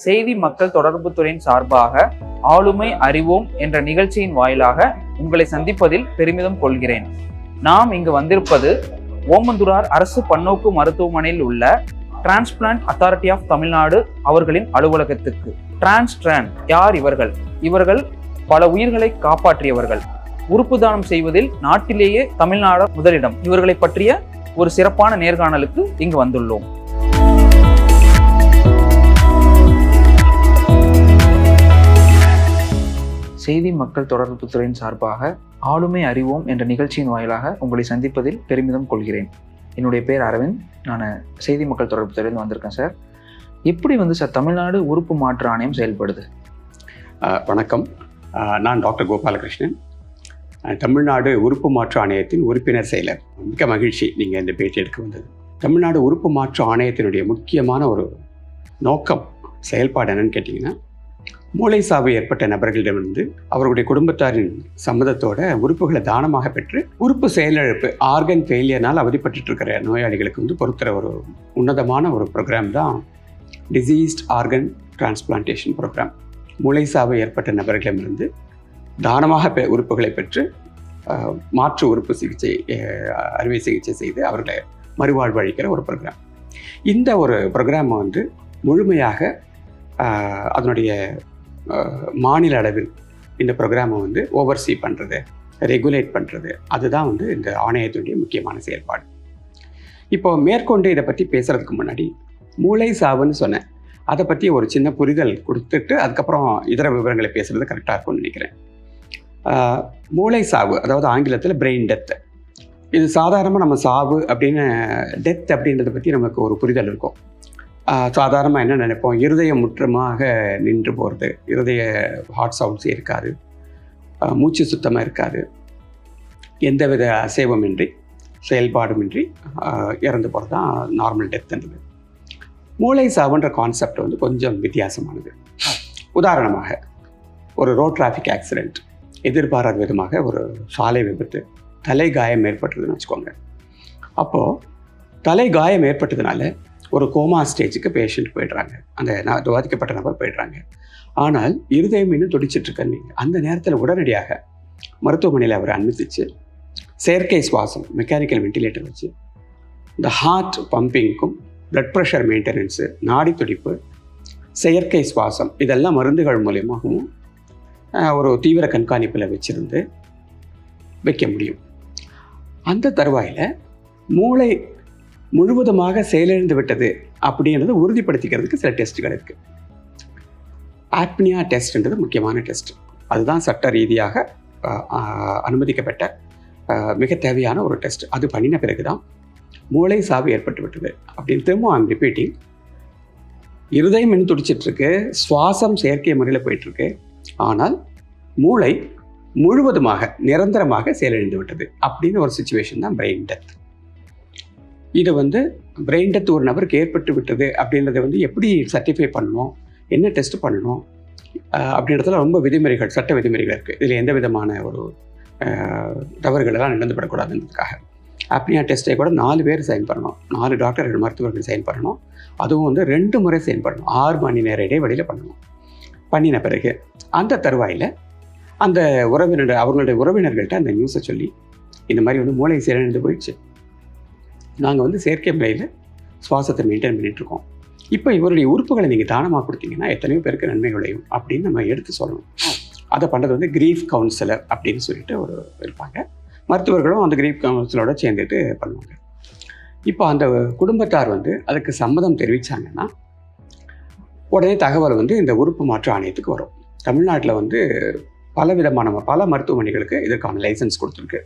செய்தி மக்கள் தொடர்பு துறையின் சார்பாக ஆளுமை அறிவோம் என்ற நிகழ்ச்சியின் வாயிலாக உங்களை சந்திப்பதில் பெருமிதம் கொள்கிறேன். நாம் இங்கு வந்திருப்பது ஓமந்தூரார் அரசு பன்னோக்கு மருத்துவமனையில் உள்ள டிரான்ஸ்பிளான்ட் அத்தாரிட்டி ஆஃப் தமிழ்நாடு அவர்களின் அலுவலகத்துக்கு. டிரான்ஸ்ட்ரான் யார்? இவர்கள் பல உயிர்களை காப்பாற்றியவர்கள். உறுப்பு தானம் செய்வதில் நாட்டிலேயே தமிழ்நாடு முதலிடம். இவர்களை பற்றிய ஒரு சிறப்பான நேர்காணலுக்கு இங்கு வந்துள்ளோம். செய்தி மக்கள் தொடர்பு துறையின் சார்பாக ஆளுமை அறிவோம் என்ற நிகழ்ச்சியின் வாயிலாக உங்களை சந்திப்பதில் பெருமிதம் கொள்கிறேன். என்னுடைய பேர் அரவிந்த். நான் செய்தி மக்கள் தொடர்பு துறையிலிருந்து வந்திருக்கேன் சார். எப்படி சார் தமிழ்நாடு உறுப்பு மாற்று ஆணையம் செயல்படுது? வணக்கம், நான் டாக்டர் கோபாலகிருஷ்ணன், தமிழ்நாடு உறுப்பு மாற்று ஆணையத்தின் உறுப்பினர் செயலர். மிக்க மகிழ்ச்சி நீங்கள் இந்த பேட்டி எடுக்க வந்தது. தமிழ்நாடு உறுப்பு மாற்று ஆணையத்தினுடைய முக்கியமான ஒரு நோக்கம், செயல்பாடு என்னன்னு கேட்டிங்கன்னா, மூளை சாவு ஏற்பட்ட நபர்களிடமிருந்து அவர்களுடைய குடும்பத்தாரின் சம்மதத்தோட உறுப்புகளை தானமாக பெற்று உறுப்பு செயலிழப்பு, ஆர்கன் ஃபெயிலியர்னால் அவதிப்பட்டு இருக்கிற நோயாளிகளுக்கு பொறுத்துற ஒரு உன்னதமான ஒரு ப்ரோக்ராம் தான் டிசீஸ்ட் ஆர்கன் டிரான்ஸ்பிளான்டேஷன் ப்ரோக்ராம். மூளை சாவு ஏற்பட்ட நபர்களிடமிருந்து தானமாக உறுப்புகளை பெற்று மாற்று உறுப்பு சிகிச்சை, அறுவை சிகிச்சை செய்து அவர்களை மறுவாழ்வு அளிக்கிற ஒரு ப்ரோக்ராம். இந்த ஒரு ப்ரோக்ராமை முழுமையாக அதனுடைய மாநில அளவில் இந்த ப்ரோக்ராமை ஓவர்சீ பண்ணுறது, ரெகுலேட் பண்ணுறது, அதுதான் இந்த ஆணையத்தினுடைய முக்கியமான செயல்பாடு. இப்போ மேற்கொண்டு இதை பற்றி பேசுகிறதுக்கு முன்னாடி மூளை சாவுன்னு சொன்னேன், அதை பற்றி ஒரு சின்ன புரிதல் கொடுத்துட்டு அதுக்கப்புறம் இதர விவரங்களை பேசுகிறது கரெக்டாக இருக்கும்னு நினைக்கிறேன். மூளை சாவு, அதாவது ஆங்கிலத்தில் பிரெயின் டெத்து, இது சாதாரணமாக நம்ம சாவு அப்படின்னு, டெத் அப்படின்றத பற்றி நமக்கு ஒரு புரிதல் இருக்கும். சாதாரணமாக என்ன நினைப்போம், இருதயம் முற்றமாக நின்று போகிறது, இருதய ஹார்ட் சவுண்ட்ஸே இருக்காது, மூச்சு சுத்தமாக இருக்காது, எந்தவித அசைவமின்றி செயல்பாடுமின்றி இறந்து போகிறது தான் நார்மல் டெத்துன்றது. மூளை சாவுன்ற கான்செப்ட் கொஞ்சம் வித்தியாசமானது. உதாரணமாக ஒரு ரோட் டிராஃபிக் ஆக்சிடெண்ட், எதிர்பாராத விதமாக ஒரு சாலை விபத்து, தலை காயம் ஏற்பட்டதுன்னு வச்சுக்கோங்க. அப்போது தலை காயம் ஏற்பட்டதுனால ஒரு கோமா ஸ்டேஜுக்கு பேஷண்ட் போய்ட்றாங்க, அந்த பாதிக்கப்பட்ட நபர் போய்ட்றாங்க. ஆனால் இருதயம் இன்னும் துடிச்சிட்ருக்கன்னு அந்த நேரத்தில் உடனடியாக மருத்துவமனையில் அவர் அனுமதிச்சு செயற்கை சுவாசம், மெக்கானிக்கல் வென்டிலேட்டர் வச்சு இந்த ஹார்ட் பம்பிங்க்கும் பிளட் ப்ரெஷர் மெயின்டெனன்ஸு, நாடி துடிப்பு, செயற்கை சுவாசம், இதெல்லாம் மருந்துகள் மூலியமாகவும் ஒரு தீவிர கண்காணிப்பில் வச்சுருந்து வைக்க முடியும். அந்த தருவாயில் மூளை முழுவதுமாக செயலிழந்து விட்டது அப்படின்றத உறுதிப்படுத்திக்கிறதுக்கு சில டெஸ்ட்டுகள் இருக்குது. ஆப்னியா டெஸ்ட்ன்றது முக்கியமான டெஸ்ட். அதுதான் சட்ட ரீதியாக அனுமதிக்கப்பட்ட மிக தேவையான ஒரு டெஸ்ட். அது பண்ணின பிறகு தான் மூளை சாவு ஏற்பட்டு விட்டது அப்படின்னு திரும்ப ஐம் ரிப்பீட்டிங். இருதயம் இன்னும் துடிச்சிட்ருக்கு, சுவாசம் செயற்கை முறையில் போயிட்டுருக்கு, ஆனால் மூளை முழுவதுமாக நிரந்தரமாக செயலிழந்து விட்டது அப்படின்னு ஒரு சுச்சுவேஷன் தான் பிரெயின் டெத். இது பிரெயின் டெத் ஒரு நபருக்கு ஏற்பட்டு விட்டது அப்படின்றத எப்படி சர்டிஃபை பண்ணணும், என்ன டெஸ்ட் பண்ணணும் அப்படின்றதுல ரொம்ப விதிமுறைகள், சட்ட விதிமுறைகள் இருக்குது. இதில் எந்த விதமான ஒரு தவறுகளெல்லாம் நடந்துபடக்கூடாதுன்றதுக்காக ஆப்னியா டெஸ்ட்டை கூட 4 பேர் சைன் பண்ணணும், 4 டாக்டர்கள், மருத்துவர்கள் சைன் பண்ணணும். அதுவும் 2 முறை சைன் பண்ணணும், 6 மணி நேர இடைவெளியில் பண்ணணும். பண்ணின பிறகு அந்த தருவாயில் அந்த அவர்களுடைய உறவினர்கள்ட்ட அந்த நியூஸை சொல்லி, இந்த மாதிரி மூளை செயலிழந்து போயிடுச்சு, நாங்கள் செயற்கை முறையில் சுவாசத்தை மெயின்டைன் பண்ணிகிட்ருக்கோம், இப்போ இவருடைய உறுப்புகளை நீங்கள் தானமாக கொடுத்தீங்கன்னா எத்தனையோ பேருக்கு நன்மை விளையும் அப்படின்னு நம்ம எடுத்து சொல்லணும். அதை பண்ணுறது கிரீஃப் கவுன்சிலர் அப்படின்னு சொல்லிட்டு ஒரு இருப்பாங்க. மருத்துவர்களும் அந்த கிரீஃப் கவுன்சிலரோட சேர்ந்துட்டு பண்ணுவாங்க. இப்போ அந்த குடும்பத்தார் அதுக்கு சம்மதம் தெரிவித்தாங்கன்னா உடனே தகவல் இந்த உறுப்பு மாற்று ஆணையத்துக்கு வரும். தமிழ்நாட்டில் பல மருத்துவமனைகளுக்கு இதற்கான லைசன்ஸ் கொடுத்துருக்கு.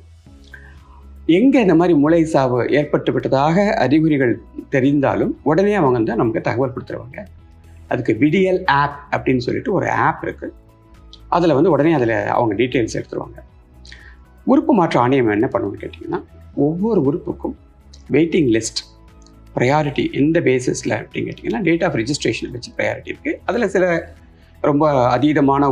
எங்கே இந்த மாதிரி மூளை சாவு ஏற்பட்டு விட்டதாக அறிகுறிகள் தெரிந்தாலும் உடனே அவங்க நமக்கு தகவல் கொடுத்துருவாங்க. அதுக்கு விடியல் ஆப் அப்படின்னு சொல்லிட்டு ஒரு ஆப் இருக்குது. அதில் உடனே அதில் அவங்க டீட்டெயில்ஸ் எடுத்துருவாங்க. உறுப்பு மாற்று ஆணையம் என்ன பண்ணுவோன்னு கேட்டிங்கன்னா, ஒவ்வொரு உறுப்புக்கும் வெயிட்டிங் லிஸ்ட், ப்ரையாரிட்டி எந்த பேசிஸில் அப்படின்னு கேட்டிங்கன்னா டேட் ஆஃப் ரிஜிஸ்ட்ரேஷனை வச்சு ப்ரையாரிட்டி இருக்குது. அதில் சில ரொம்ப அதீதமான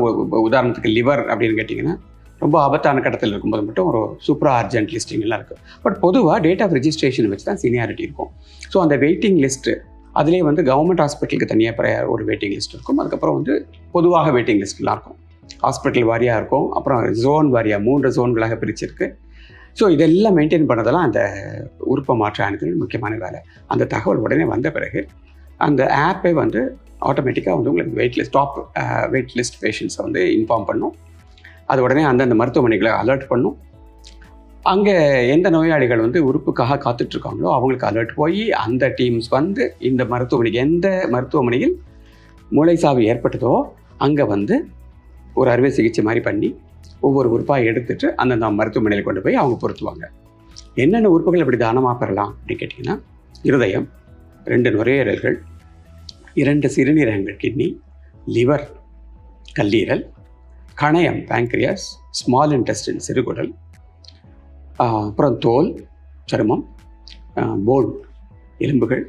உதாரணத்துக்கு லிவர் அப்படின்னு கேட்டிங்கன்னா ரொம்ப ஆபத்தான கட்டத்தில் இருக்கும்போது மட்டும் ஒரு சூப்பரா அர்ஜென்ட் லிஸ்டிங்லாம் இருக்குது. பட் பொதுவாக டேட் ஆஃப் ரிஜிஸ்ட்ரேஷன் வச்சு தான் சீனியாரிட்டி இருக்கும். ஸோ அந்த வெயிட்டிங் லிஸ்ட்டு அதுலேயே வந்து கவர்மெண்ட் ஹாஸ்பிட்டலுக்கு தனியாக ஒரு வெயிட்டிங் லிஸ்ட் இருக்கும். அதுக்கப்புறம் வந்து பொதுவாக வெயிட்டிங் லிஸ்ட்லாம் இருக்கும். ஹாஸ்பிட்டல் வாரியாக இருக்கும். அப்புறம் ஜோன் வாரியாக 3 ஜோன்களாக பிரிச்சிருக்கு. ஸோ இதெல்லாம் மெயின்டைன் பண்ணதெல்லாம் அந்த உறுப்பு மாற்று ஆணையத்தின் முக்கியமான வேலை. அந்த தகவல் உடனே வந்த பிறகு அந்த ஆப்பே வந்து ஆட்டோமேட்டிக்காக வந்து உங்களுக்கு வெயிட் லிஸ்ட் பேஷண்ட்ஸை வந்து இன்ஃபார்ம் பண்ணும். அது உடனே அந்தந்த மருத்துவமனைகளை அலர்ட் பண்ணும். அங்கே எந்த நோயாளிகள் வந்து உறுப்புக்காக காத்துட்ருக்காங்களோ அவங்களுக்கு அலர்ட் போய் அந்த டீம்ஸ் வந்து இந்த எந்த மருத்துவமனையில் மூளைசாவு ஏற்பட்டதோ அங்கே வந்து ஒரு அறுவை சிகிச்சை மாதிரி பண்ணி ஒவ்வொரு உறுப்பாக எடுத்துகிட்டு அந்தந்த மருத்துவமனையில் கொண்டு போய் அவங்க பொருத்துவாங்க. என்னென்ன உறுப்புகள் இப்படி தானமாக பெறலாம் அப்படின்னு கேட்டிங்கன்னா, இருதயம், 2 நுரையீரல்கள், 2 சிறுநீரகங்கள் கிட்னி, லிவர் கல்லீரல், கணையம் பேங்க்ரியாஸ், ஸ்மால் இன்டெஸ்டின் சிறுகுடல், அப்புறம் தோல், சருமம், போன் எலும்புகள்,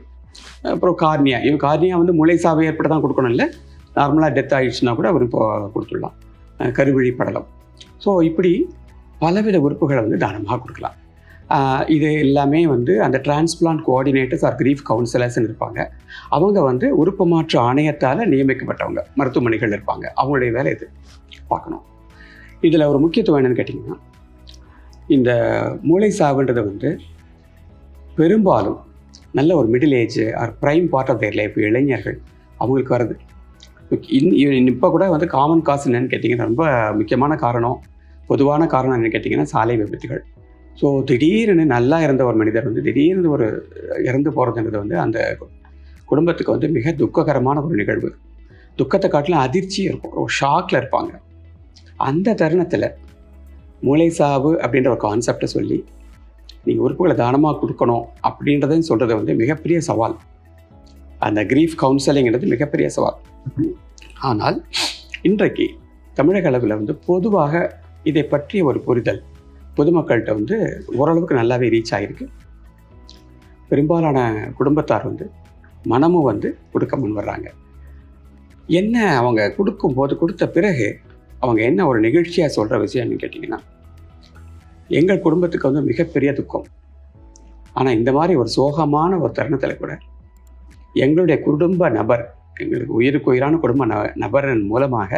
அப்புறம் கார்னியா. கார்னியா வந்து மூளைசாவு ஏற்பட தான் கொடுக்கணும், இல்லை நார்மலாக டெத் ஆகிடுச்சுன்னா கூட அவர் இப்போ கொடுத்துடலாம். கருவிழி படலம். ஸோ இப்படி பலவித உறுப்புகளை வந்து தானமாக கொடுக்கலாம். இது எல்லாமே வந்து அந்த டிரான்ஸ்பிளான்ட் கோஆர்டினேட்டர்ஸ் ஆர் கிரீஃப் கவுன்சிலர்ஸ்ன்னு இருப்பாங்க. அவங்க வந்து உறுப்பு மாற்று ஆணையத்தால் நியமிக்கப்பட்டவங்க மருத்துவமனைகள் இருப்பாங்க. அவங்களுடைய வேலை இது பார்க்கணும். இதில் ஒரு முக்கியத்துவம் என்னென்னு கேட்டிங்கன்னா, இந்த மூளை சாவுன்றது வந்து பெரும்பாலும் நல்ல ஒரு middle age or prime part of their life இளைஞர்கள் அவங்களுக்கு வருது. இப்போ கூட வந்து காமன் காசு என்னென்னு கேட்டிங்கன்னா, ரொம்ப முக்கியமான காரணம், பொதுவான காரணம் என்னென்னு கேட்டிங்கன்னா சாலை விபத்துகள். ஸோ திடீர்னு நல்லா இருந்த ஒரு மனிதர் வந்து திடீர்னு ஒரு இறந்து போகிறதுன்றது வந்து அந்த குடும்பத்துக்கு வந்து மிக துக்ககரமான ஒரு நிகழ்வு. துக்கத்தை காட்டிலும் அதிர்ச்சி இருக்கும், ஒரு ஷாக்கில் இருப்பாங்க. அந்த தருணத்தில் மூளை சாவு அப்படின்ற ஒரு கான்செப்டை சொல்லி நீங்கள் உறுப்புகளை தானமாக கொடுக்கணும் அப்படின்றதையும் சொல்கிறது வந்து மிகப்பெரிய சவால். அந்த கிரீஃப் கவுன்சிலிங்கிறது மிகப்பெரிய சவால். ஆனால் இன்றைக்கு தமிழக அளவில் வந்து பொதுவாக இதை பற்றிய ஒரு புரிதல் பொதுமக்கள்கிட்ட வந்து ஓரளவுக்கு நல்லாவே ரீச் ஆகிருக்கு. பெரும்பாலான குடும்பத்தார் வந்து மனமும் வந்து கொடுக்க முன் வர்றாங்க. என்ன அவங்க கொடுத்த பிறகு அவங்க என்ன ஒரு நிகழ்ச்சியாக சொல்கிற விஷயம்னு கேட்டிங்கன்னா, எங்கள் குடும்பத்துக்கு வந்து மிகப்பெரிய துக்கம். ஆனால் இந்த மாதிரி ஒரு சோகமான ஒரு தருணத்தில் கூட எங்களுடைய குடும்ப நபர், எங்களுக்கு உயிருக்கு உயிரான குடும்ப நபரின் மூலமாக,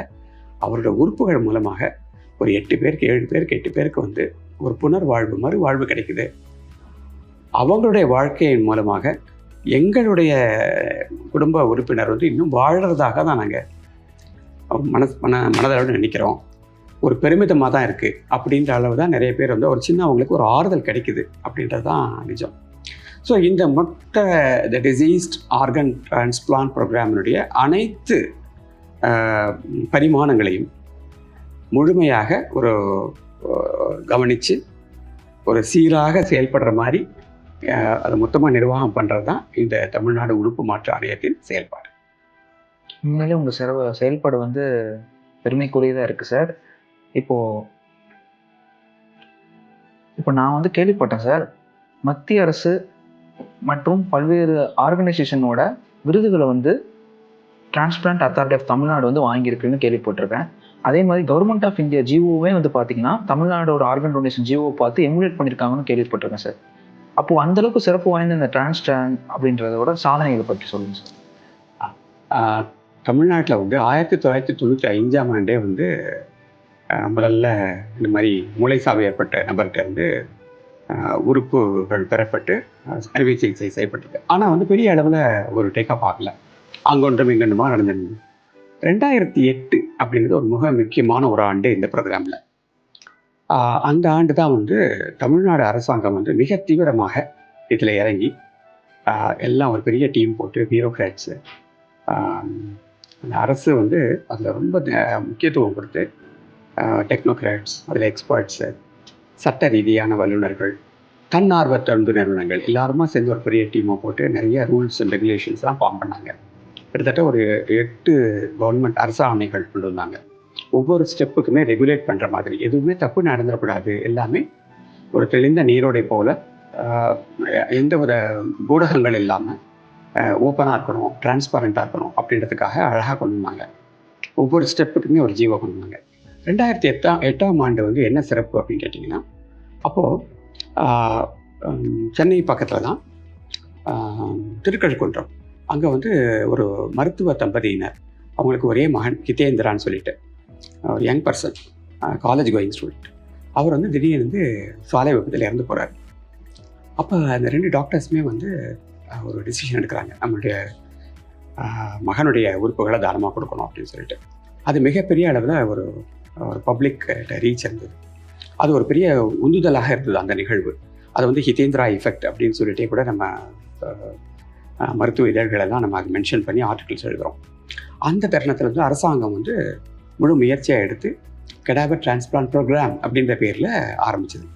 அவருடைய உறுப்புகள் மூலமாக ஒரு 8 பேருக்கு 7 பேருக்கு 8 பேருக்கு வந்து ஒரு புனர்வாழ்வு மறுவாழ்வு கிடைக்குது. அவங்களுடைய வாழ்க்கையின் மூலமாக எங்களுடைய குடும்ப உறுப்பினர் வந்து இன்னும் வாழறதாக தான் நாங்கள் மனதளவில் நினைக்கிறோம். ஒரு பெருமிதமாக தான் இருக்குது அப்படின்ற அளவு தான் நிறைய பேர் வந்து ஒரு சின்ன அவங்களுக்கு ஒரு ஆறுதல் கிடைக்குது அப்படின்றது தான் நிஜம். ஸோ இந்த த டிசீஸ்ட் ஆர்கன் டிரான்ஸ்பிளான்ட் ப்ரோக்ராமினுடைய அனைத்து பரிமாணங்களையும் முழுமையாக ஒரு கவனித்து ஒரு சீராக செயல்படுற மாதிரி அதை மொத்தமாக நிர்வாகம் பண்ணுறது தான் இந்த தமிழ்நாடு உறுப்பு மாற்று ஆணையத்தின் செயல்பாடு. உண்மையிலே உங்கள் செயல்பாடு வந்து பெருமைக்குரியதாக இருக்குது சார். இப்போ நான் வந்து கேள்விப்பட்டேன் சார், மத்திய அரசு மற்றும் பல்வேறு ஆர்கனைசேஷனோட விருதுகளை வந்து டிரான்ஸ்பிளான்ட் அத்தாரிட்டி ஆஃப் தமிழ்நாடு வந்து வாங்கியிருக்குன்னு கேள்விப்பட்டிருக்கேன். அதே மாதிரி கவர்மெண்ட் ஆஃப் இந்தியா ஜிஓவே வந்து பார்த்தீங்கன்னா தமிழ்நாடோட ஆர்கன் டொனேஷன் ஜிஓ பார்த்து எமுலேட் பண்ணியிருக்காங்கன்னு கேள்விப்பட்டிருக்கேன் சார். அப்போது அந்தளவுக்கு சிறப்பு வாய்ந்த இந்த டிரான்ஸ்பிளான்ட் அப்படின்றதோட சாதனைகளை பற்றி சொல்லுங்கள் சார். தமிழ்நாட்டில் வந்து 1995ஆம் ஆண்டே வந்து முதல்ல இந்த மாதிரி மூளைசாவு ஏற்பட்ட நபர்கிட்ட வந்து உறுப்புகள் பெறப்பட்டு அறுவை சிகிச்சை செய்யப்பட்டிருக்கு. ஆனால் வந்து பெரிய அளவில் ஒரு டேக்கப் ஆகலை, அங்கொன்றும் இங்கொன்றுமா நடந்திருந்தது. 2008 அப்படிங்கிறது ஒரு மிக முக்கியமான ஒரு ஆண்டு இந்த ப்ரோக்ராமில். அந்த ஆண்டு தான் வந்து தமிழ்நாடு அரசாங்கம் வந்து மிக தீவிரமாக இதில் இறங்கி எல்லாம் ஒரு பெரிய டீம் போட்டு பியூரோக்ராட்ஸு, அந்த அரசு வந்து அதில் ரொம்ப முக்கியத்துவம் கொடுத்து டெக்னோக்ராட்ஸ், அதில் எக்ஸ்பர்ட்ஸு, சட்ட ரீதியான வல்லுநர்கள், தன்னார்வ தொண்டு நிறுவனங்கள் எல்லாருமா சேர்ந்து ஒரு பெரிய டீமை போட்டு நிறைய ரூல்ஸ் அண்ட் ரெகுலேஷன்ஸ்லாம் ஃபார்ம் பண்ணாங்க. கிட்டத்தட்ட ஒரு 8 கவர்மெண்ட் அரசாணைகள் கொண்டு வந்தாங்க. ஒவ்வொரு ஸ்டெப்புக்குமே ரெகுலேட் பண்ணுற மாதிரி, எதுவுமே தப்பு நடந்துடக்கூடாது, எல்லாமே ஒரு தெளிந்த நீரோடை போல் எந்த வித ஊடகங்கள் இல்லாமல் ஓப்பனாக இருக்கணும், டிரான்ஸ்பரண்ட்டாக இருக்கணும் அப்படின்றதுக்காக அழகாக கொண்டு வந்தாங்க. ஒவ்வொரு ஸ்டெப்புக்குமே ஒரு ஜீவோ கொண்டு வந்தாங்க. 2008ஆம் ஆண்டு வந்து என்ன சிறப்பு அப்படின்னு கேட்டிங்கன்னா, அப்போது சென்னை பக்கத்தில் தான் திருக்கழுக்குன்றம் அங்கே வந்து ஒரு மருத்துவ தம்பதியினர், அவங்களுக்கு ஒரே மகன் ஹிதேந்திரான்னு சொல்லிட்டு ஒரு young person, college going student. அவர் வந்து திடீர்னு சாலை விபத்தில் இறந்து போகிறார். அப்போ அந்த 2 டாக்டர்ஸுமே வந்து ஒரு டிசிஷன் எடுக்கிறாங்க, நம்மளுடைய மகனுடைய உறுப்புகளை தானமாக கொடுக்கணும் அப்படின்னு சொல்லிட்டு. அது மிகப்பெரிய அளவில் ஒரு பப்ளிக் ரீச் இருந்தது. அது ஒரு பெரிய உந்துதலாக இருந்தது அந்த நிகழ்வு. அது வந்து ஹிதேந்திரா எஃபெக்ட் அப்படின்னு சொல்லிட்டே கூட நம்ம மருத்துவ இதழ்களெல்லாம் நம்ம அதை மென்ஷன் பண்ணி ஆர்டிகிள்ஸ் எழுதுகிறோம். அந்த தருணத்தில் வந்து அரசாங்கம் வந்து முழு முயற்சியாக எடுத்து கெடாவர் டிரான்ஸ்பிளான்ட் ப்ரோக்ராம் அப்படின்ற பேரில் ஆரம்பிச்சது.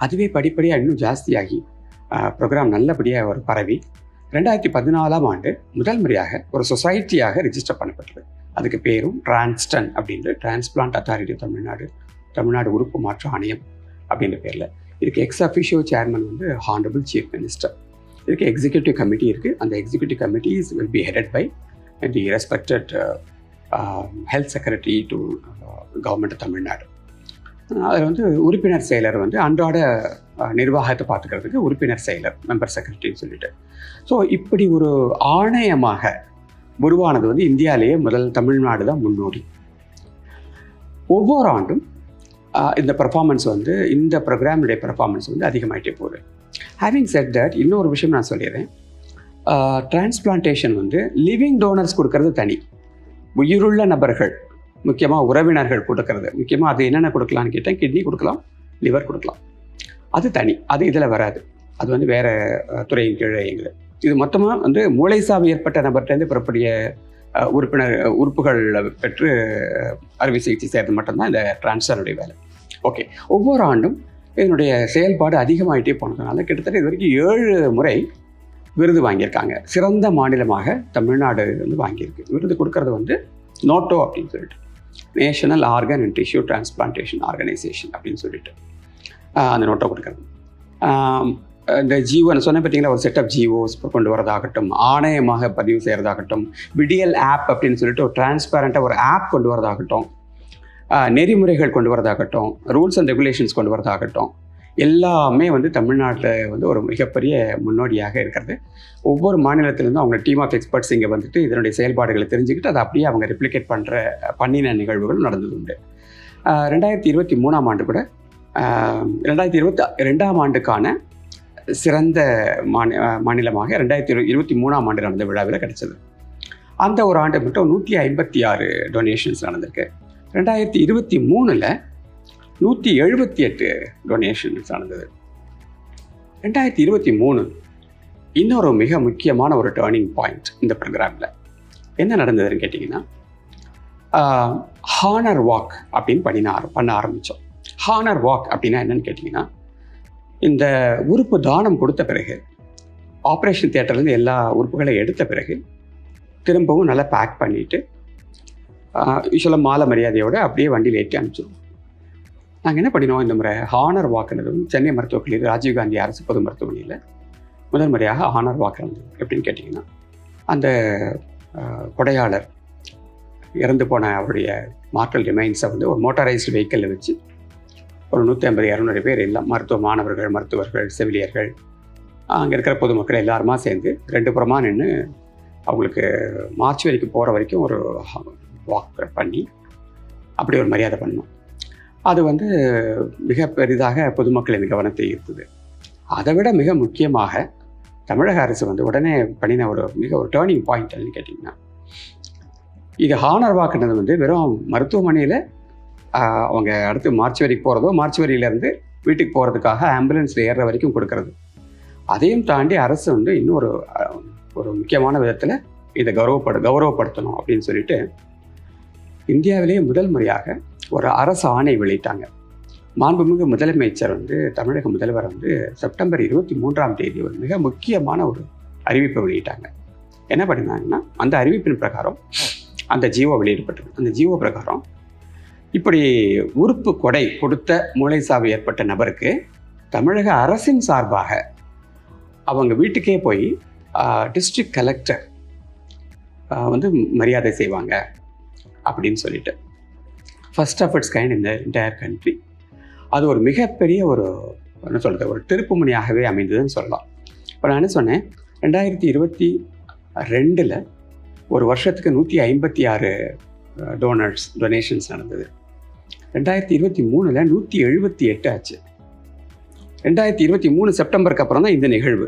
அதுவே படிப்படியாக இன்னும் ஜாஸ்தியாகி ப்ரோக்ராம் நல்லபடியாக ஒரு பரவி 2014ஆம் ஆண்டு முதல் முறையாக ஒரு சொசைட்டியாக ரிஜிஸ்டர் பண்ணப்பட்டது. அதுக்கு பேரும் டிரான்ஸ்டன் அப்படின்ற டிரான்ஸ்பிளான்ட் அத்தாரிட்டி தமிழ்நாடு உறுப்பு மாற்று ஆணையம் அப்படின்ற பேரில். இதுக்கு எக்ஸ் அஃபிஷியோ சேர்மன் வந்து ஹானரபிள் சீஃப் மினிஸ்டர். இதுக்கு எக்ஸிக்யூட்டிவ் கமிட்டி இருக்குது. அந்த executive committees will be headed by the respected health secretary to government Tamil Nadu. அதில் வந்து உறுப்பினர் செயலர் வந்து அன்றாட நிர்வாகத்தை பார்த்துக்கிறதுக்கு உறுப்பினர் செயலர், மெம்பர் செக்ரட்டரின்னு சொல்லிட்டு. ஸோ இப்படி ஒரு ஆணையமாக உருவானது வந்து இந்தியாவிலேயே முதல் தமிழ்நாடு தான் முன்னோடி. ஒவ்வொரு ஆண்டும் இந்த பெர்ஃபார்மன்ஸ் வந்து இந்த ப்ரோக்ராமுடைய பெர்ஃபார்மன்ஸ் வந்து அதிகமாகிட்டே போகுது. ஹேவிங் செட் தட், இன்னொரு விஷயம் நான் சொல்லிடுறேன். டிரான்ஸ்பிளான்டேஷன் வந்து லிவிங் டோனர்ஸ் கொடுக்கறது தனி, உயிருள்ள நபர்கள் முக்கியமாக உறவினர்கள் கொடுக்கறது முக்கியமாக. அது என்னென்ன கொடுக்கலான்னு கேட்டால் கிட்னி கொடுக்கலாம், லிவர் கொடுக்கலாம், அது தனி. அது இதில் வராது, அது வந்து வேறு துறையின் கீழே இயங்குது. இது மொத்தமாக வந்து மூளைசாவு ஏற்பட்ட நபர்கிட்டேருந்து பெறக்கூடிய உறுப்புகள் பெற்று அறுவை சிகிச்சை செய்கிறது மட்டும்தான் இந்த டிரான்ஸ்பிளான்டுடைய வேலை. ஓகே, ஒவ்வொரு ஆண்டும் இதனுடைய செயல்பாடு அதிகமாகிட்டே போனதுனால கிட்டத்தட்ட இது வரைக்கும் 7 முறை விருது வாங்கியிருக்காங்க. சிறந்த மாநிலமாக தமிழ்நாடு வந்து வாங்கியிருக்கு. விருது கொடுக்கறது வந்து நோட்டோ அப்படின்னு சொல்லிட்டு, national organ and tissue transplantation organisation அப்படின்னு சொல்லிட்டு அந்த நோட்டை கொடுக்குறது. இந்த ஜிஓ சொன்ன பார்த்தீங்களா, ஒரு செட் ஆஃப் ஜிஓஸ் கொண்டு வரதாகட்டும், ஆணையமாக பதிவு செய்கிறதாகட்டும், விடியல் ஆப் அப்படின்னு சொல்லிட்டு ஒரு டிரான்ஸ்பேரண்ட்டாக ஒரு ஆப் கொண்டு வரதாகட்டும், நெறிமுறைகள் கொண்டு வரதாகட்டும், ரூல்ஸ் அண்ட் ரெகுலேஷன்ஸ் கொண்டு வரதாகட்டும், எல்லாமே வந்து தமிழ்நாட்டில் வந்து ஒரு மிகப்பெரிய முன்னோடியாக இருக்கிறது. ஒவ்வொரு மாநிலத்திலேருந்தும் அவங்க டீம் ஆஃப் எக்ஸ்பர்ட்ஸ் இங்கே வந்துட்டு இதனுடைய செயல்பாடுகளை தெரிஞ்சுக்கிட்டு அதை அப்படியே அவங்க ரெப்ளிகேட் பண்ணின நிகழ்வுகள் நடந்தது உண்டு. 2023ஆம் ஆண்டு கூட 2022ஆம் ஆண்டுக்கான சிறந்த மாநிலமாக 2023ஆம் ஆண்டு நடந்த விழாவில் கிடைச்சது. அந்த ஒரு ஆண்டு மட்டும் 156 டொனேஷன்ஸ் நடந்திருக்கு. 2023ல் 178 டொனேஷன்ஸ் நடந்தது. 2023 இன்னொரு மிக முக்கியமான ஒரு டேர்னிங் பாயிண்ட் இந்த ப்ரோக்ராமில். என்ன நடந்ததுன்னு கேட்டிங்கன்னா, ஹானர் வாக் அப்படின்னு பண்ண ஆரம்பித்தோம். ஹானர் வாக் அப்படின்னா என்னன்னு கேட்டிங்கன்னா, இந்த உறுப்பு தானம் கொடுத்த பிறகு, ஆப்ரேஷன் தியேட்டர்லேருந்து எல்லா உறுப்புகளை எடுத்த பிறகு திரும்பவும் நல்லா பேக் பண்ணிவிட்டு யூஸ்வலாக மாலை மரியாதையோடு அப்படியே வண்டியில் ஏற்றி அனுப்பிச்சிடுவோம். நாங்கள் என்ன பண்ணினோம், இந்த முறை ஹானர் வாக்குனது சென்னை மருத்துவக் கல்லூரி ராஜீவ்காந்தி அரசு பொது மருத்துவமனையில் முதல் முறையாக ஹானர் வாக்கு நடந்தது. எப்படின்னு கேட்டிங்கன்னா, அந்த கொடையாளர் இறந்து போன அவருடைய மார்டல் ரிமைன்ஸை வந்து ஒரு மோட்டாரைஸ்டு வெஹிக்கிளில் வச்சு ஒரு 150-200 பேர் எல்லாம் மருத்துவ மாணவர்கள், மருத்துவர்கள், செவிலியர்கள், அங்கே இருக்கிற பொதுமக்கள் எல்லாருமா சேர்ந்து 2 புறமாக நின்று அவங்களுக்கு மார்ச் வரைக்கும் போகிற வரைக்கும் ஒரு வாக் பண்ணி அப்படி ஒரு மரியாதை பண்ணோம். அது வந்து மிக பெரிதாக பொதுமக்களின் கவனத்தை ஈர்த்தது. அதை விட மிக முக்கியமாக தமிழக அரசு வந்து உடனே பண்ணின ஒரு டேர்னிங் பாயிண்ட் என்னன்னு கேட்டிங்கன்னா, இது ஹானர் வாக்குனது வந்து வெறும் மருத்துவமனையில் அவங்க அடுத்து மார்ச் வரைக்கும் போகிறதோ, மார்ச் வரையிலேருந்து வீட்டுக்கு போகிறதுக்காக ஆம்புலன்ஸில் ஏறுற வரைக்கும் கொடுக்கறது. அதையும் தாண்டி அரசு வந்து இன்னும் ஒரு முக்கியமான விதத்தில் இதை கௌரவப்படுத்தணும் அப்படின்னு சொல்லிட்டு இந்தியாவிலேயே முதல் முறையாக ஒரு அரசு ஆணை வெளியிட்டாங்க. மாண்புமிகு முதலமைச்சர் வந்து, தமிழக முதல்வர் வந்து செப்டம்பர் 23ஆம் தேதி ஒரு மிக முக்கியமான ஒரு அறிவிப்பை வெளியிட்டாங்க. என்ன பண்ணினாங்கன்னா, அந்த அறிவிப்பின் பிரகாரம் அந்த ஜிஓ வெளியிடப்பட்டது. அந்த ஜிஓ பிரகாரம் இப்படி உறுப்பு கொடை கொடுத்த மூளைசாவு ஏற்பட்ட நபருக்கு தமிழக அரசின் சார்பாக அவங்க வீட்டுக்கே போய் டிஸ்ட்ரிக்ட் கலெக்டர் வந்து மரியாதை செய்வாங்க அப்படின்னு சொல்லிட்டு, ஃபர்ஸ்ட் ஆஃப் இட்ஸ் கைண்ட் இந்த என்டையர் கண்ட்ரி. அது ஒரு மிகப்பெரிய ஒரு திருப்புமுனையாகவே அமைந்ததுன்னு சொல்லலாம். இப்போ நான் என்ன சொன்னேன், 2023 2002 ஒரு வருஷத்துக்கு 156 டொனேஷன்ஸ் நடந்தது. 2023 178 ஆச்சு. 2023 செப்டம்பருக்கு அப்புறம் தான் இந்த நிகழ்வு.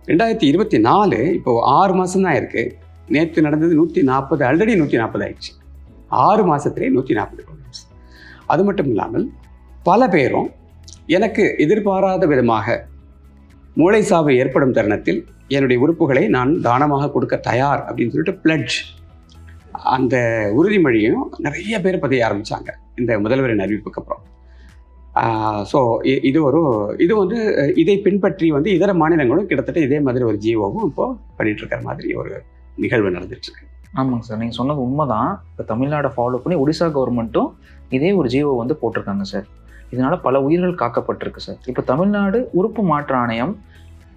2024 இப்போ 6 மாதம் தான் இருக்குது. நேற்று நடந்தது 140, ஆல்ரெடி 140 ஆயிடுச்சு. 6 மாதத்துலேயே 140 டொனேஷன்ஸ். அது மட்டும் இல்லாமல் பல பேரும் எனக்கு எதிர்பாராத விதமாக மூளை சாவு ஏற்படும் தருணத்தில் என்னுடைய உறுப்புகளை நான் தானமாக கொடுக்க தயார் அப்படின்னு சொல்லிட்டு பிளட்ஜ், அந்த உறுதிமொழியும் நிறைய பேர் பதிய ஆரம்பித்தாங்க இந்த முதல்வரின் அறிவிப்புக்கு அப்புறம். ஸோ இது வந்து இதை பின்பற்றி வந்து இதர மாநிலங்களும் கிட்டத்தட்ட இதே மாதிரி ஒரு ஜிஓவும் இப்போ பண்ணிட்டு இருக்கிற மாதிரி ஒரு நிகழ்வு நடந்துட்டுருக்கு. ஆமாங்க சார், நீங்கள் சொன்னது உண்மைதான். இப்போ தமிழ்நாடை ஃபாலோ பண்ணி ஒடிசா கவர்மெண்ட்டும் இதே ஒரு ஜிஓ வந்து போட்டிருக்காங்க சார். இதனால பல உயிர்கள் காக்கப்பட்டிருக்கு சார். இப்போ தமிழ்நாடு உறுப்பு மாற்று ஆணையம்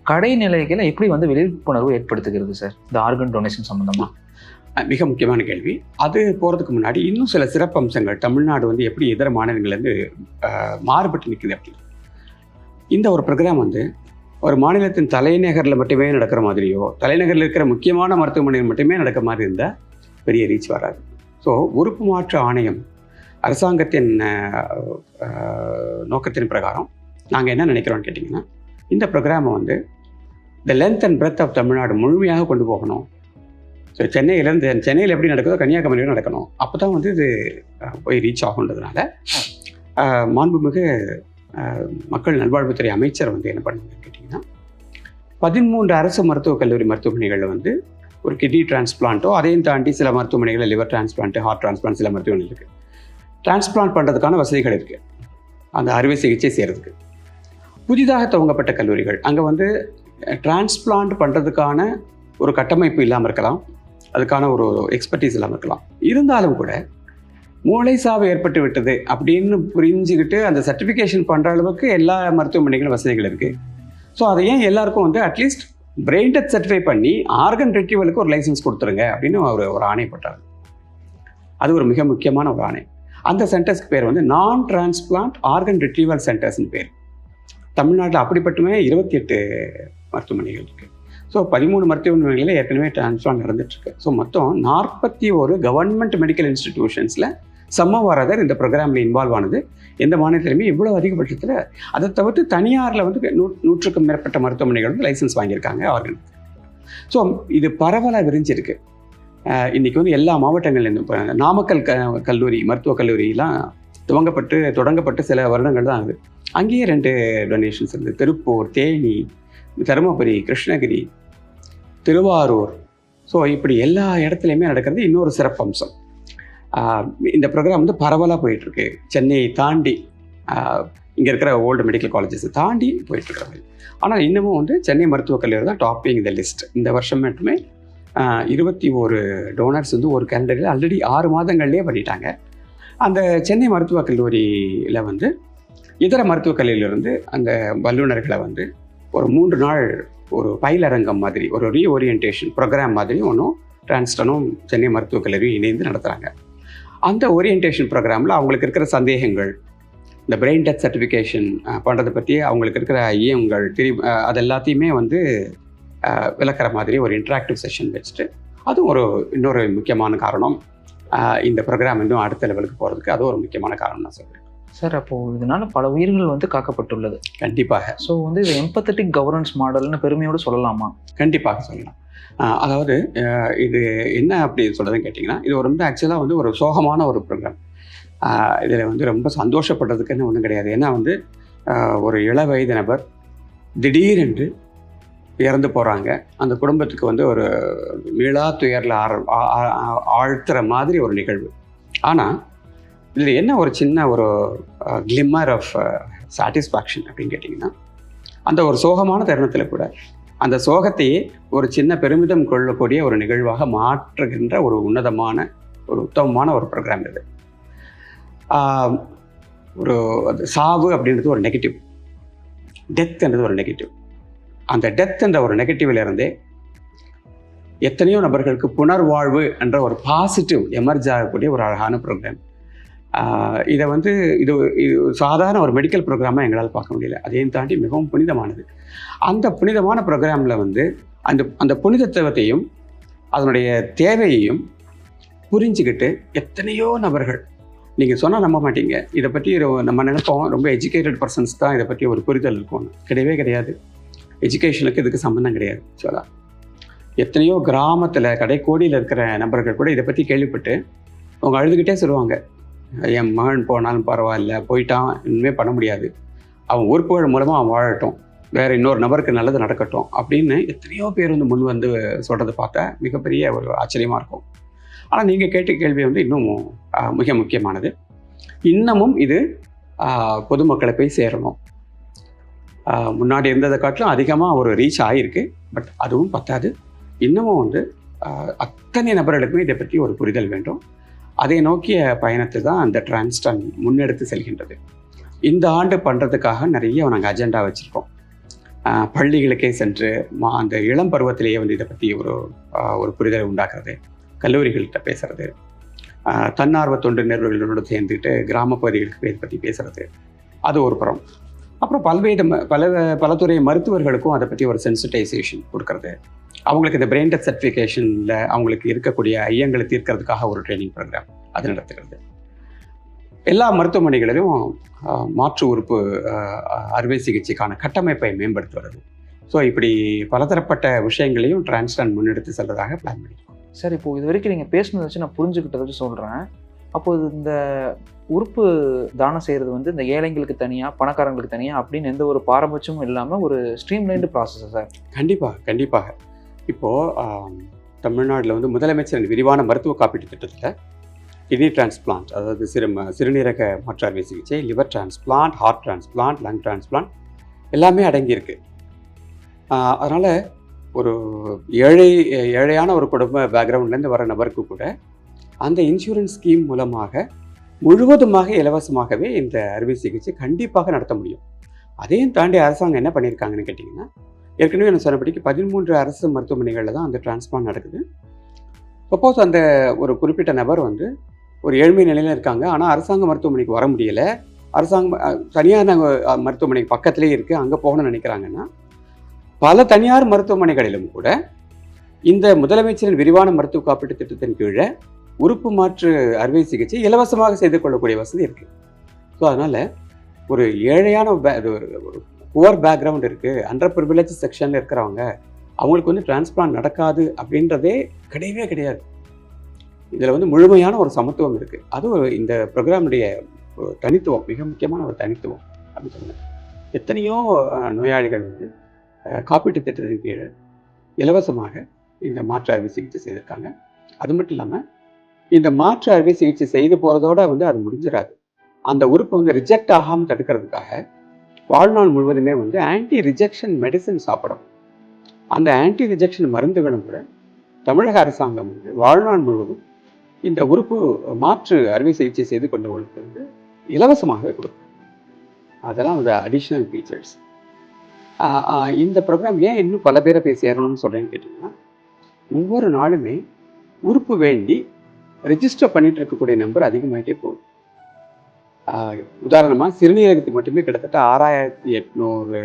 கடைநிலைகளை எப்படி வந்து விழிப்புணர்வு ஏற்படுத்துகிறது சார் இந்த ஆர்கன் டொனேஷன் சம்பந்தமாக? மிக முக்கியமான கேள்வி. அது போகிறதுக்கு முன்னாடி இன்னும் சில சிறப்பு அம்சங்கள் தமிழ்நாடு வந்து எப்படி இதர மாநிலங்கள்லேருந்து மாறுபட்டு நிற்குது அப்படின்னு. இந்த ஒரு ப்ரோக்ராம் வந்து ஒரு மாநிலத்தின் தலைநகரில் மட்டுமே நடக்கிற மாதிரியோ, தலைநகரில் இருக்கிற முக்கியமான மருத்துவமனையில் மட்டுமே நடக்கிற மாதிரி இருந்தால் பெரிய ரீச் வராது. ஸோ உறுப்பு மாற்று ஆணையம் அரசாங்கத்தின் நோக்கத்தின் பிரகாரம் நாங்கள் என்ன நினைக்கிறோன்னு கேட்டிங்கன்னா, இந்த ப்ரோக்ராமை வந்து the length and breadth of Tamil Nadu முழுமையாக கொண்டு போகணும். ஸோ சென்னையில் எப்படி நடக்குதோ கன்னியாகுமரியில் நடக்கணும். அப்போ தான் வந்து இது போய் ரீச் ஆகுன்றதுனால மாண்புமிகு மக்கள் நல்வாழ்வுத்துறை அமைச்சர் வந்து என்ன பண்ணுங்கன்னு கேட்டிங்கன்னா, 13 அரசு மருத்துவக் கல்லூரி மருத்துவமனைகளில் வந்து ஒரு கிட்னி டிரான்ஸ்பிளான்ட்டோ, அதையும் தாண்டி சில மருத்துவமனைகளில் லிவர் டிரான்ஸ்பிளான்ட்டு, ஹார்ட் டிரான்ஸ்பிளான்ட் சில மருத்துவமனைகள் இருக்குது. டிரான்ஸ்பிளான்ட் பண்ணுறதுக்கான வசதிகள் இருக்குது, அந்த அறுவை சிகிச்சை செய்கிறதுக்கு. புதிதாக துவங்கப்பட்ட கல்லூரிகள் அங்கே வந்து டிரான்ஸ்பிளான்ட் பண்ணுறதுக்கான ஒரு கட்டமைப்பு இல்லாமல் இருக்கலாம், அதுக்கான ஒரு எக்ஸ்பர்டீஸ் இல்லாமல் இருக்கலாம். இருந்தாலும் கூட மூளை சாவு ஏற்பட்டு விட்டது அப்படின்னு புரிஞ்சுக்கிட்டு அந்த சர்டிஃபிகேஷன் பண்ணுற அளவுக்கு எல்லா மருத்துவமனைகளும் வசதிகள் இருக்குது. ஸோ அதை ஏன் எல்லாருக்கும் வந்து அட்லீஸ்ட் பிரெயின் டெத் சர்டிஃபை பண்ணி ஆர்கன் ரிட்ரீவலுக்கு ஒரு லைசன்ஸ் கொடுத்துருங்க அப்படின்னு ஒரு ஆணை போட்டார். அது ஒரு மிக முக்கியமான ஒரு ஆணை. அந்த சென்டர்ஸ்க்கு பேர் வந்து நான் டிரான்ஸ்பிளான்ட் ஆர்கன் ரிட்ரீவல் சென்டர்ஸ்னு பேர். தமிழ்நாட்டில் அப்படிப்பட்டுமே 28 மருத்துவமனைகள் இருக்குது. ஸோ 13 மருத்துவமனைகளில் ஏற்கனவே டிரான்ஸ்பிளான்ட் நடந்துட்டுருக்கு. ஸோ மொத்தம் 41 கவர்மெண்ட் மெடிக்கல் இன்ஸ்டிடியூஷன்ஸில் சம்மவாரதர் இந்த ப்ரோக்ராமில் இன்வால்வ் ஆனது. எந்த மாநிலத்திலுமே இவ்வளோ அதிகபட்சத்தில். அதை தவிர்த்து தனியாரில் வந்து 100க்கும் மேற்பட்ட மருத்துவமனைகள் வந்து லைசன்ஸ் வாங்கியிருக்காங்க ஆர்கன். ஸோ இது பரவலாக விரிஞ்சிருக்கு. இன்றைக்கி வந்து எல்லா மாவட்டங்கள்லேருந்து இப்போ நாமக்கல் கல்லூரி மருத்துவக் கல்லூரியெலாம் தொடங்கப்பட்டு சில வருடங்கள் தான் ஆகுது. அங்கேயே 2 டொனேஷன்ஸ் இருக்குது. திருப்பூர், தேனி, தருமபுரி, கிருஷ்ணகிரி, திருவாரூர். ஸோ இப்படி எல்லா இடத்துலையுமே நடக்கிறது. இன்னொரு சிறப்பம்சம், இந்த ப்ரோக்ராம் வந்து பரவலாக போயிட்டுருக்கு. சென்னையை தாண்டி இங்கே இருக்கிற ஓல்டு மெடிக்கல் காலேஜஸ் தாண்டி போயிட்டுருக்கிற மாதிரி. ஆனால் இன்னமும் வந்து சென்னை மருத்துவக் கல்லூரி தான் டாப்பிங் த லிஸ்ட். இந்த வருஷம் மட்டுமே 21 டோனர்ஸ் வந்து ஒரு கேலண்டரில் ஆல்ரெடி 6 மாதங்கள்லேயே பண்ணிட்டாங்க. அந்த சென்னை மருத்துவக் கல்லூரியில் வந்து இதர மருத்துவக் கல்லூரியிலிருந்து அந்த வல்லுநர்களை வந்து ஒரு 3 நாள் ஒரு பயிலரங்கம் மாதிரி ஒரு ரீஓரியன்டேஷன் ப்ரோக்ராம் மாதிரி ஒன்றும் டிரான்ஸ்டனும் சென்னை மருத்துவக் கல்லூரி இணைந்து நடத்துகிறாங்க. அந்த ஓரியன்டேஷன் ப்ரோக்ராமில் அவங்களுக்கு இருக்கிற சந்தேகங்கள், இந்த பிரெயின் டெத் சர்டிஃபிகேஷன் பண்ணுறதை பற்றி அவங்களுக்கு இருக்கிற ஐயங்கள் அது எல்லாத்தையுமே வந்து விளக்குற மாதிரி ஒரு இன்ட்ராக்டிவ் செஷன் வச்சுட்டு, அதுவும் இன்னொரு முக்கியமான காரணம் இந்த ப்ரோக்ராம் இன்னும் அடுத்த லெவலுக்கு போகிறதுக்கு. அதுவும் ஒரு முக்கியமான காரணம் நான் சொல்கிறேன் சார். அப்போது இதனால் பல உயிர்கள் வந்து காக்கப்பட்டுள்ளது. கண்டிப்பாக. ஸோ வந்து இது எம்பத்தட்டிக் கவர்னன்ஸ் மாடல்னு பெருமையோடு சொல்லலாமா? கண்டிப்பாக சொல்லலாம். அதாவது இது என்ன அப்படி சொல்கிறதுன்னு கேட்டிங்கன்னா, இது வந்து ஆக்சுவலாக வந்து ஒரு சோகமான ஒரு ப்ரோக்ராம். இதில் வந்து ரொம்ப சந்தோஷப்படுறதுக்குன்னு ஒன்றும் கிடையாது. ஏன்னா வந்து ஒரு இள வயது நபர் திடீரென்று இறந்து போகிறாங்க. அந்த குடும்பத்துக்கு வந்து ஒரு மீளா துயரில் ஆழ்த்துற மாதிரி ஒரு நிகழ்வு. ஆனால் இதில் என்ன ஒரு சின்ன ஒரு கிளிம்மர் ஆஃப் சாட்டிஸ்ஃபேக்ஷன் அப்படின்னு கேட்டிங்கன்னா, அந்த ஒரு சோகமான தருணத்தில் கூட அந்த சோகத்தையே ஒரு சின்ன பெருமிதம் கொள்ளக்கூடிய ஒரு நிகழ்வாக மாற்றுகின்ற ஒரு உத்தமமான ஒரு ப்ரோக்ராம் இது. சாவு அப்படின்றது ஒரு நெகட்டிவ், டெத்ன்றது ஒரு நெகட்டிவ். அந்த டெத் என்ற ஒரு நெகட்டிவ்ல இருந்தே எத்தனையோ நபர்களுக்கு புனர்வாழ்வு என்ற ஒரு பாசிட்டிவ் எமர்ஜ் ஆகக்கூடிய ஒரு அழகான ப்ரோக்ராம். இதை வந்து இது சாதாரண ஒரு மெடிக்கல் ப்ரோக்ராமாக எங்களால் பார்க்க முடியல. அதையும் தாண்டி மிகவும் புனிதமானது. அந்த புனிதமான ப்ரோக்ராமில் வந்து அந்த அந்த புனிதத்துவத்தையும் அதனுடைய தேவையையும் புரிஞ்சுக்கிட்டு எத்தனையோ நபர்கள், நீங்கள் சொன்னால் நம்ப மாட்டீங்க, இதை பற்றி நம்ம நினைப்போம் ரொம்ப எஜுகேட்டட் பர்சன்ஸ் தான் இதை பற்றி ஒரு புரிதல் இருக்கும்னு. கிடையவே கிடையாது. எஜுகேஷனுக்கு இதுக்கு சம்மந்தம் கிடையாது. சொல்லலாம் எத்தனையோ கிராமத்தில் கடைக்கோடியில் இருக்கிற நபர்கள் கூட இதை பற்றி கேள்விப்பட்டு அவங்க அழுதுகிட்டே சொல்லுவாங்க, என் மகன் போனாலும் பரவாயில்ல, போயிட்டான், இனிமேல் பண்ண முடியாது, அவன் உறுப்புகள் மூலமாக அவன் வாழட்டும், வேறு இன்னொரு நபருக்கு நல்லது நடக்கட்டும் அப்படின்னு எத்தனையோ பேர் வந்து முன் வந்து சொல்கிறத பார்த்தா மிகப்பெரிய ஒரு ஆச்சரியமாக இருக்கும். ஆனால் நீங்கள் கேட்ட கேள்வி வந்து இன்னும் மிக முக்கியமானது. இன்னமும் இது பொதுமக்களை போய் சேரணும். முன்னாடி இருந்ததை காட்டிலும் அதிகமாக ஒரு ரீச் ஆகிருக்கு. பட் அதுவும் பத்தாது. இன்னமும் வந்து அத்தனை நபர்களுக்குமே இதை பற்றி ஒரு புரிதல் வேண்டும். அதை நோக்கிய பயணத்தை தான் அந்த டிரான்ஸ்டன் முன்னெடுத்து செல்கின்றது. இந்த ஆண்டு பண்ணுறதுக்காக நிறைய நாங்கள் அஜெண்டா வச்சுருக்கோம். பள்ளிகளுக்கே சென்று அந்த இளம் பருவத்திலேயே வந்து இதை பற்றி ஒரு புரிதலை உண்டாக்குறது, கல்லூரிகள்கிட்ட பேசுகிறது, தன்னார்வ தொண்டு நிறுவனங்களோடு சேர்ந்துக்கிட்டு கிராம பகுதிகளுக்கு இதை பற்றி பேசுகிறது, அது ஒரு புறம். அப்புறம் பல துறை மருத்துவர்களுக்கும் அதை பற்றி ஒரு சென்சிட்டைசேஷன் கொடுக்கறது, அவங்களுக்கு இந்த பிரெயின் டெத் சர்டிஃபிகேஷனில் அவங்களுக்கு இருக்கக்கூடிய ஐயங்களை தீர்க்கிறதுக்காக ஒரு ட்ரைனிங் ப்ரோக்ராம் அது நடத்துகிறது. எல்லா மருத்துவமனைகளிலும் மாற்று உறுப்பு அறுவை சிகிச்சைக்கான கட்டமைப்பை மேம்படுத்துவது. ஸோ இப்படி பலதரப்பட்ட விஷயங்களையும் டிரான்ஸ்டன் முன்னெடுத்து செல்வதாக பிளான் பண்ணியிருக்கோம். சார், இப்போ இது வரைக்கும் நீங்கள் பேசுனதை வச்சு நான் புரிஞ்சுக்கிட்டதை வச்சு சொல்கிறேன். அப்போது இந்த உறுப்பு தானம் செய்கிறது வந்து இந்த ஏழைங்களுக்கு தனியாக, பணக்காரங்களுக்கு தனியாக அப்படின்னு எந்த ஒரு பாரபட்சமும் இல்லாமல் ஒரு ஸ்ட்ரீம்லைன்டு ப்ராசஸ் சார். கண்டிப்பாக. இப்போது தமிழ்நாட்டில் வந்து முதலமைச்சரின் விரிவான மருத்துவ காப்பீட்டு திட்டத்தில் கிட்னி டிரான்ஸ்பிளான்ட், அதாவது சிறுநீரக மாற்று அறுவை சிகிச்சை, liver transplant, heart transplant, lung transplant எல்லாமே அடங்கியிருக்கு. அதனால் ஒரு ஏழையான ஒரு குடும்ப பேக்ரவுண்ட்லேருந்து வர நபருக்கு கூட அந்த இன்சூரன்ஸ் ஸ்கீம் மூலமாக முழுவதுமாக இலவசமாகவே இந்த அறுவை சிகிச்சை கண்டிப்பாக நடத்த முடியும். அதையும் தாண்டி அரசாங்கம் என்ன பண்ணியிருக்காங்கன்னு கேட்டிங்கன்னா, ஏற்கனவே நான் சொன்னபடிக்கு 13 அரசு மருத்துவமனைகளில் தான் அந்த டிரான்ஸ்பிளான்ட் நடக்குது. சப்போஸ் அந்த ஒரு குறிப்பிட்ட நபர் வந்து ஒரு ஏழ்மை நிலையில் இருக்காங்க, ஆனால் அரசாங்க மருத்துவமனைக்கு வர முடியலை, தனியார் மருத்துவமனைக்கு பக்கத்துலேயே இருக்குது, அங்கே போகணும்னு நினைக்கிறாங்கன்னா, பல தனியார் மருத்துவமனைகளிலும் கூட இந்த முதலமைச்சரின் விரிவான மருத்துவ காப்பீட்டு திட்டத்தின் கீழே உறுப்பு மாற்று அறுவை சிகிச்சை இலவசமாக செய்து கொள்ளக்கூடிய வசதி இருக்குது. ஸோ அதனால் ஒரு ஏழையான ஒரு புவர் பேக்ரவுண்ட் இருக்குது, அண்டர் ப்ரிவிலேஜ் செக்ஷனில் இருக்கிறவங்க, அவங்களுக்கு வந்து டிரான்ஸ்பிளான்ட் நடக்காது அப்படின்றதே கிடையவே கிடையாது. இதில் வந்து முழுமையான ஒரு சமத்துவம் இருக்குது. அது இந்த ப்ரோக்ராமுடைய தனித்துவம், மிக முக்கியமான ஒரு தனித்துவம் அப்படின்னு சொன்னேன். எத்தனையோ நோயாளிகள் வந்து காப்பீட்டு திட்டத்தின் கீழே இலவசமாக இந்த மாற்று அறுவை சிகிச்சை செய்திருக்காங்க. அது மட்டும் இல்லாமல் இந்த மாற்று அறுவை சிகிச்சை செய்து போகிறதோட வந்து அது முடிஞ்சிடாது. அந்த உறுப்பு வந்து ரிஜெக்ட் ஆகாமல் தடுக்கிறதுக்காக வாழ்நாள் முழுவதுமே வந்து ஆன்டி ரிஜெக்ஷன் மெடிசன் சாப்பிடும். அந்த ஆன்டி ரிஜெக்ஷன் மருந்துகளும் கூட தமிழக அரசாங்கம் வந்து வாழ்நாள் முழுவதும் இந்த உறுப்பு மாற்று அறுவை சிகிச்சை செய்து கொண்டவர்களுக்கு வந்து இலவசமாக கொடுக்கும். அதெல்லாம் ஒரு அடிஷ்னல் ஃபீச்சர்ஸ். இந்த ப்ரோக்ராம் ஏன் இன்னும் பல பேரை போய் சேரணும்னு சொல்கிறேன்னு கேட்டிங்கன்னா, ஒவ்வொரு நாளுமே உறுப்பு வேண்டி ரெஜிஸ்டர் பண்ணிட்டு இருக்கக்கூடிய நம்பர் அதிகமாகிட்டே போகுது. உதாரணமாக சிறுநீரகத்துக்கு மட்டுமே கிட்டத்தட்ட 6800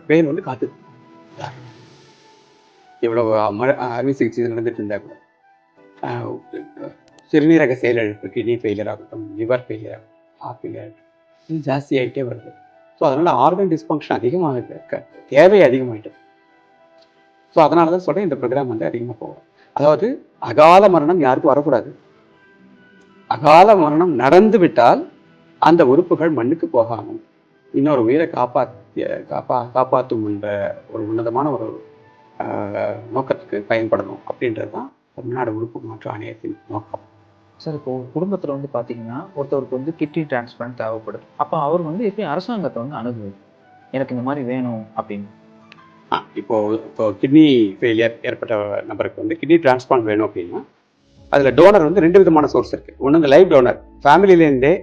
பேர் வந்து காத்து எவ்வளோ அறுவை சிகிச்சை நடந்துட்டு இருந்தால் கூட சிறுநீரக செயலிழப்பு, கிட்னி ஃபெயிலியர் ஆகட்டும், லிவர் ஃபெயிலியர் ஆகட்டும், ஹார்ட் ஃபெயிலியர் ஆகட்டும், இது ஜாஸ்தி ஆகிட்டே வருது. ஸோ அதனால் ஆர்கன் டிஸ்ஃபங்க்ஷன் அதிகமாக தேவை அதிகமாகிட்டு. ஸோ அதனால தான் சொல்கிறேன், இந்த ப்ரோக்ராம் வந்து அதிகமாக போகும். அதாவது அகால மரணம் யாருக்கும் வரக்கூடாது. அகால மரணம் நடந்து விட்டால் அந்த உறுப்புகள் மண்ணுக்கு போகாமல் இன்னொரு உயிரை காப்பாற்றும் என்ற ஒரு உன்னதமான ஒரு நோக்கத்துக்கு பயன்படணும் அப்படின்றது தான் தமிழ்நாடு உறுப்பு மாற்று ஆணையத்தின் நோக்கம். சார், இப்போ குடும்பத்தில் வந்து பார்த்தீங்கன்னா ஒருத்தருக்கு வந்து கிட்னி டிரான்ஸ்பிளான்ட் தேவைப்படுது. அப்போ அவர் வந்து எப்படி அரசாங்கத்தை வந்து அணுகுது, எனக்கு இந்த மாதிரி வேணும் அப்படின்னு? இப்போ கிட்னி ஃபெயிலியர் ஏற்பட்ட நபருக்கு வந்து கிட்னி டிரான்ஸ்பிளான்ட் வேணும் அப்படின்னா அதில் டோனர் வந்து 2 விதமான சோர்ஸ் இருக்குது. ஒன்று இந்த லைவ் டோனர், ஃபேமிலியிலேருந்தே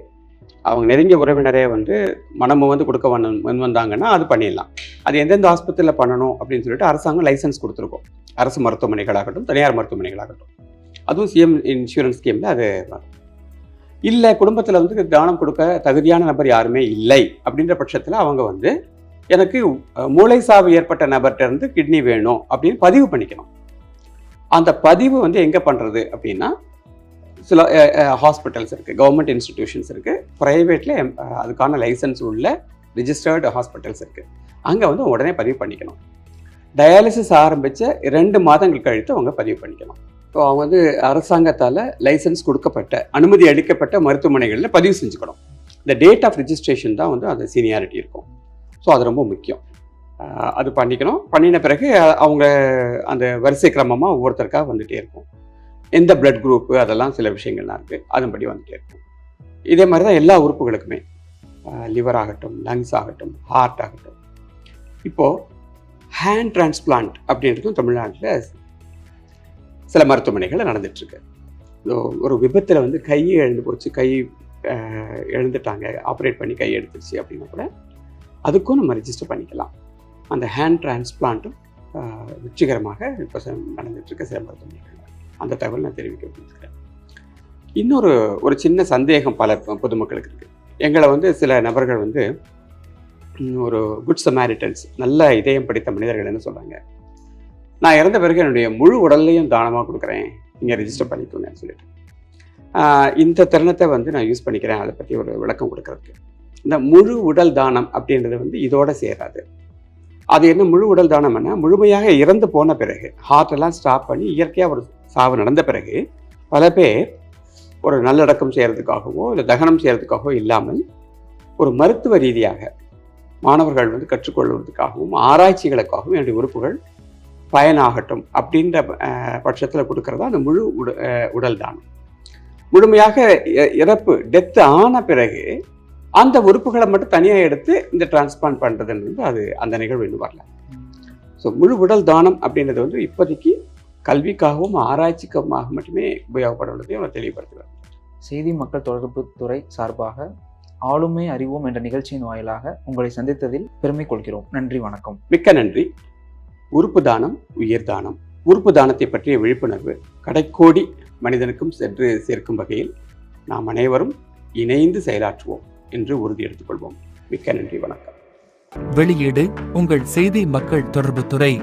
அவங்க நெருங்கிய உறவினரே வந்து மனமு வந்து கொடுக்க வந்தாங்கன்னா அது பண்ணிடலாம். அது எந்தெந்த ஆஸ்பத்திரியில் பண்ணணும் அப்படின்னு சொல்லிட்டு அரசாங்கம் லைசன்ஸ் கொடுத்துருக்கோம். அரசு மருத்துவமனைகளாகட்டும், தனியார் மருத்துவமனைகளாகட்டும், அதுவும் சிஎம் இன்சூரன்ஸ் ஸ்கீமில் அது இல்லை. குடும்பத்தில் வந்து தானம் கொடுக்க தகுதியான நபர் யாருமே இல்லை அப்படின்ற பட்சத்தில் அவங்க வந்து எனக்கு மூளை சாவு ஏற்பட்ட நபர்கிட்ட இருந்து கிட்னி வேணும் அப்படின்னு பதிவு பண்ணிக்கணும். அந்த பதிவு வந்து எங்கே பண்ணுறது அப்படின்னா, சில ஹாஸ்பிட்டல்ஸ் இருக்குது, கவர்மெண்ட் இன்ஸ்டிடியூஷன்ஸ் இருக்குது, ப்ரைவேட்டில் அதுக்கான லைசன்ஸ் உள்ள ரிஜிஸ்டர்டு ஹாஸ்பிட்டல்ஸ் இருக்குது. அங்கே வந்து உடனே பதிவு பண்ணிக்கணும். டயாலிசிஸ் ஆரம்பித்த 2 மாதங்கள் கழித்து அவங்க பதிவு பண்ணிக்கணும். ஸோ அவங்க வந்து அரசாங்கத்தால் லைசன்ஸ் கொடுக்கப்பட்ட, அனுமதி அளிக்கப்பட்ட மருத்துவமனைகளில் பதிவு செஞ்சுக்கணும். இந்த டேட் ஆஃப் ரிஜிஸ்ட்ரேஷன் தான் வந்து அந்த சீனியாரிட்டி இருக்கும். ஸோ அது ரொம்ப முக்கியம். அது பண்ணிக்கணும். பண்ணின பிறகு அவங்க அந்த வரிசை கிரமமாக ஒவ்வொருத்தருக்காக வந்துகிட்டே இருக்கும். எந்த பிளட் குரூப்பு, அதெல்லாம் சில விஷயங்கள்லாம் இருக்குது, அதன்படி வந்துகிட்டே இருக்கும். இதே மாதிரி தான் எல்லா உறுப்புகளுக்குமே, லிவர் ஆகட்டும், லங்ஸ் ஆகட்டும், ஹார்ட் ஆகட்டும். இப்போது ஹேண்ட் டிரான்ஸ்பிளான்ட் அப்படின்றதும் தமிழ்நாட்டில் சில மருத்துவமனைகள் நடந்துகிட்ருக்கு. ஒரு விபத்தில் வந்து கை இழந்து போச்சு, கை இழந்துட்டாங்க, ஆப்ரேட் பண்ணி கை எடுத்துருச்சு அப்படின்னா கூட அதுக்கும் நம்ம ரெஜிஸ்டர் பண்ணிக்கலாம். அந்த ஹேண்ட் டிரான்ஸ்பிளான்ட்டும் வெற்றிகரமாக இப்போ நடந்துகிட்ருக்கு சில மருத்துவமனைகள். அந்த தகவல் நான் தெரிவிக்க விரும்புகிறேன். ஒரு சின்ன சந்தேகம் பல பொதுமக்களுக்கு இருக்குது. எங்களை வந்து சில நபர்கள் வந்து ஒரு குட் சமாரிட்டன்ஸ், நல்ல இதயம் படித்த மனிதர்கள் என்ன சொல்கிறாங்க, நான் இறந்த பிறகு என்னுடைய முழு உடல்லையும் தானமாக கொடுக்குறேன், நீங்கள் ரெஜிஸ்டர் பண்ணிக்கோங்கன்னு சொல்லிட்டு. இந்த தருணத்தை வந்து நான் யூஸ் பண்ணிக்கிறேன் அதை பற்றி ஒரு விளக்கம் கொடுக்குறதுக்கு. இந்த முழு உடல் தானம் அப்படின்றது வந்து இதோட சேராது. அது என்ன முழு உடல் தானம்னா, முழுமையாக இறந்து போன பிறகு, ஹார்ட்டெல்லாம் ஸ்டாப் பண்ணி இயற்கையாக ஒரு சாவு நடந்த பிறகு பல பேர் ஒரு நல்லடக்கம் செய்கிறதுக்காகவோ இல்லை தகனம் செய்கிறதுக்காகவோ இல்லாமல் ஒரு மருத்துவ ரீதியாக மாணவர்கள் வந்து கற்றுக்கொள்வதற்காகவும் ஆராய்ச்சிகளுக்காகவும் என்னுடைய உறுப்புகள் பயனாகட்டும் அப்படின்ற பட்சத்தில் கொடுக்கறதா அந்த முழு உடல் தானம். முழுமையாக இறப்பு, டெத்து ஆன பிறகு அந்த உறுப்புகளை மட்டும் தனியாக எடுத்து இந்த டிரான்ஸ்பிளான்ட் பண்ணுறதுன்றது அது அந்த நிகழ்வு இன்னும் வரல. ஸோ முழு உடல் தானம் அப்படின்றது வந்து இப்போதைக்கு கல்விக்காகவும் ஆராய்ச்சிக்காக மட்டுமே உபயோகப்படுவதையும் நான் தெளிவுபடுத்துகிறேன். செய்தி மக்கள் தொடர்பு துறை சார்பாக ஆளுமை அறிவோம் என்ற நிகழ்ச்சியின் வாயிலாக உங்களை சந்தித்ததில் பெருமை கொள்கிறோம். நன்றி, வணக்கம். மிக்க நன்றி. உறுப்பு தானம் உயிர் தானம். உறுப்பு தானத்தை பற்றிய விழிப்புணர்வு கடைக்கோடி மனிதனுக்கும் சென்று சேர்க்கும் வகையில் நாம் அனைவரும் இணைந்து செயலாற்றுவோம் என்று உறுதி எடுத்துக்கொள்வோம். மிக்க நன்றி, வணக்கம். வெளியீடு உங்கள் செய்தி மக்கள் தொடர்பு துறை.